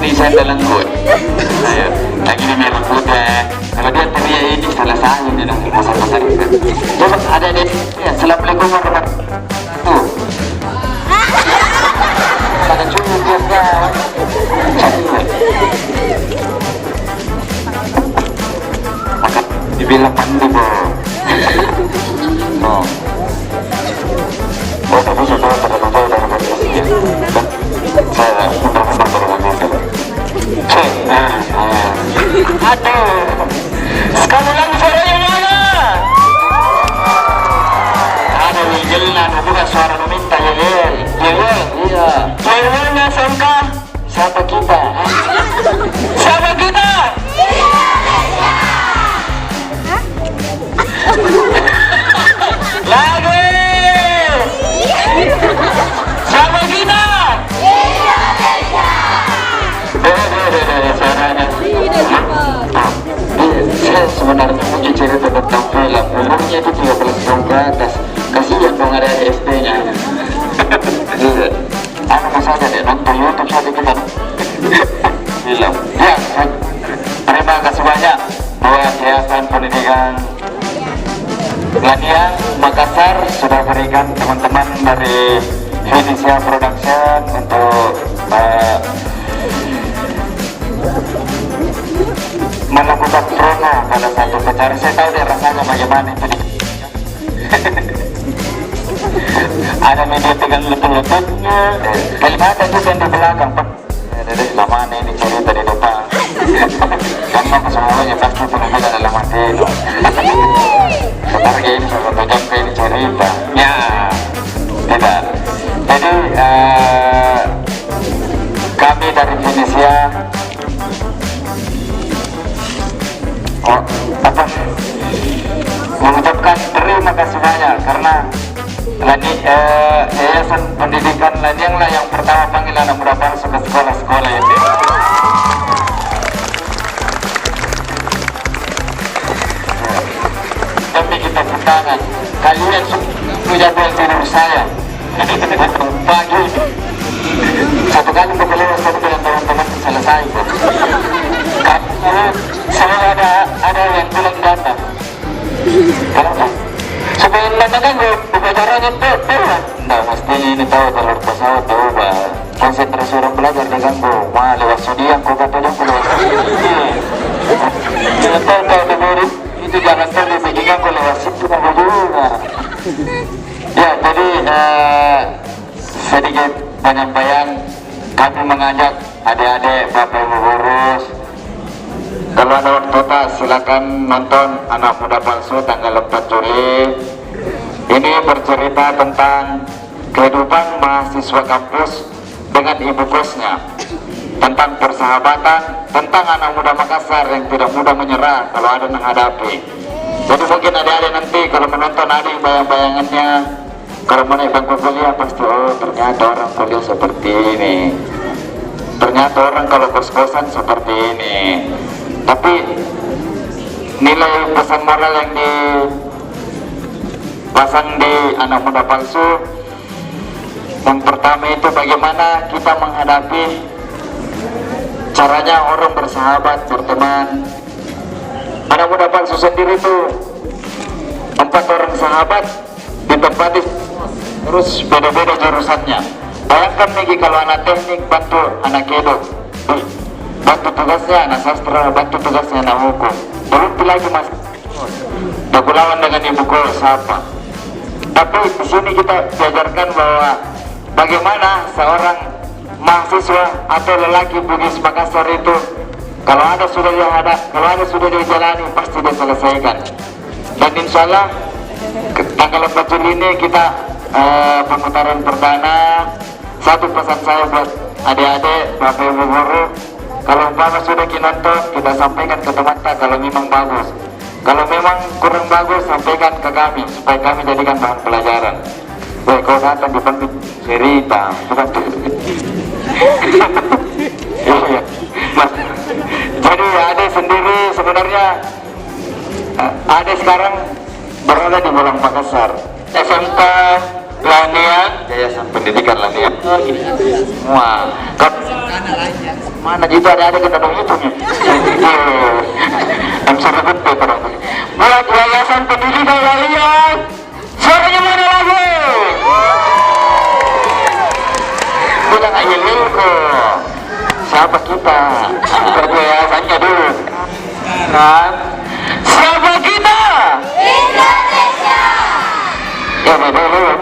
ini sandal lengkut. Ayo, lagi ini merah putih. Kalau dia teriak ini salah saya dia dong pasar-pasar itu. Coba ada deh. Ya, assalamualaikum warahmatullahi wabarakatuh. Ada cuma dia maka dibilang mandi boh. Oh. Oh, tapi sudah terlalu dari posisinya. Saya benar-benar berhenti. Aduh, sekali lagi suaranya mana? Ada Yel, ada bukan suara meminta Yel. Iya. Yelnya sangka siapa kita? Siapa kita? Lagi. Siapa kita? Suaranya. Saya sebenarnya punya cerita tentang film. Umurnya itu 13 tahun ke atas. Kasihan dong ada SD-nya. Anu mas saja deh nonton YouTube saja kita film. Ya, terima kasih banyak buat Yayasan Pendidikan Laniang Makassar sudah berikan teman-teman dari Venezia Production untuk melakukan promo pada satu acara. Saya tahu deh rasanya bagaimana itu ada media pegang lutut-lututnya, kelihatan juga yang di belakang Pak. Lama ini cerita di depan karena semuanya pasti penampilan dalam hati itu sebentar ini sobat ojek ini cerita ya tidak. Jadi kami dari Venezia mengucapkan terima kasih banyak karena Yayasan Pendidikan Laniang lah yang pertama panggil anak muda palsu ke sekolah-sekolah ini. Tapi kita tangan kalian sudah jadwal tidur saya pagi satu kali berkeluar satu dengan teman-teman selesai. Kalau saya ada yang bilang datang kenapa? Supaya mana kan caranya tuh nah mesti ini tahu kalau pesawat berubah konsentrasi orang belajar diganggu mah lewat studio kok katanya lewat jangan tahu dengerin itu jangan tahu dibikinkan kok lewat situ kamu juga ya. Jadi sedikit penyampaian kami mengajak adik-adik bapak ibu guru kalau ada waktu tak silakan nonton Anak Muda Palsu tanggal 4 Juli. Ini bercerita tentang kehidupan mahasiswa kampus dengan ibu kosnya, tentang persahabatan, tentang anak muda Makassar yang tidak mudah menyerah kalau ada menghadapi. Jadi mungkin adik-adik nanti kalau menonton adik bayang-bayangannya kalau mau naik bangku kuliah pasti oh ternyata orang kuliah seperti ini, ternyata orang kalau kos-kosan seperti ini. Tapi nilai pesan moral yang dipasang di Anak Muda Palsu yang pertama itu bagaimana kita menghadapi caranya orang bersahabat, berteman. Anak Muda Palsu sendiri itu 4 orang sahabat ditempati terus beda-beda jurusannya. Bayangkan lagi kalau anak teknik bantu anak kedok, bantu tugasnya anak sastra, bantu tugasnya anak hukum, belum lagi mas berlawan dengan ibu kos apa. Tapi di sini kita diajarkan bahwa bagaimana seorang mahasiswa atau lelaki Bugis Makassar itu kalau ada sudah dijalani pasti diselesaikan. Dan insya Allah tanggal 4 Juli ini kita pemutaran perdana. Satu pesan saya buat adik-adik, bapak ibu guru, kalau umpama sudah nonton kita sampaikan ke teman kita kalau memang bagus. Kalau memang kurang bagus sampaikan ke kami supaya kami jadikan bahan pelajaran. Baik, kau datang di depan cerita, bukan iya. Jadi adik sendiri sebenarnya adik sekarang berada di Malang Makassar. SMK Lanian, Yayasan Pendidikan Lanian. Oh ini semua. Mana itu ada kena dong itu nya. Bisa rebut pada buat Yayasan Pendidikan Lanian. Suaranya mana lagi? Bilang aja Lilko. Siapa kita? Kerja yayasannya dulu. Kan? Siapa kita? Indonesia. Ya betul.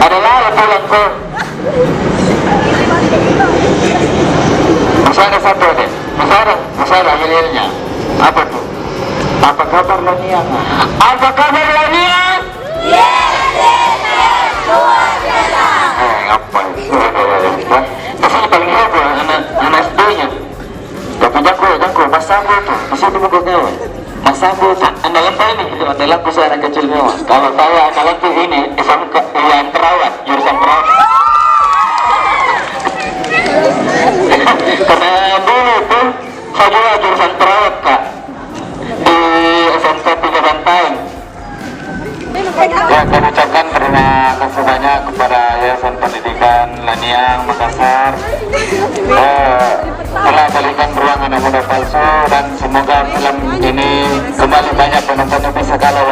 Adalah pulang. Masih ada satu deh. Masih ada hilirnya. Apa tuh? Apa kabar Lanian? Apa kabar Lanian? Luar biasa. Ngapain? Masih paling heboh anak SD-nya. Tapi jago, Mas Sambo tuh. Masih itu buku gawe. Mas Sambo tuh. Andalan tahu ini, andalan ku saya anak kecil memang. Kalau tahu andalan tuh ini, SMK yang perawat, jurusan perawat. Karena dulu tuh saya juga jurusan perawat kak di SMK 3 Bantaeng. Ya, kami ucapkan terima kasih banyak kepada Yayasan Pendidikan Laniang Makassar telah balikan beruang anak muda palsu, dan semoga film ini kembali banyak penontonnya bisa kalah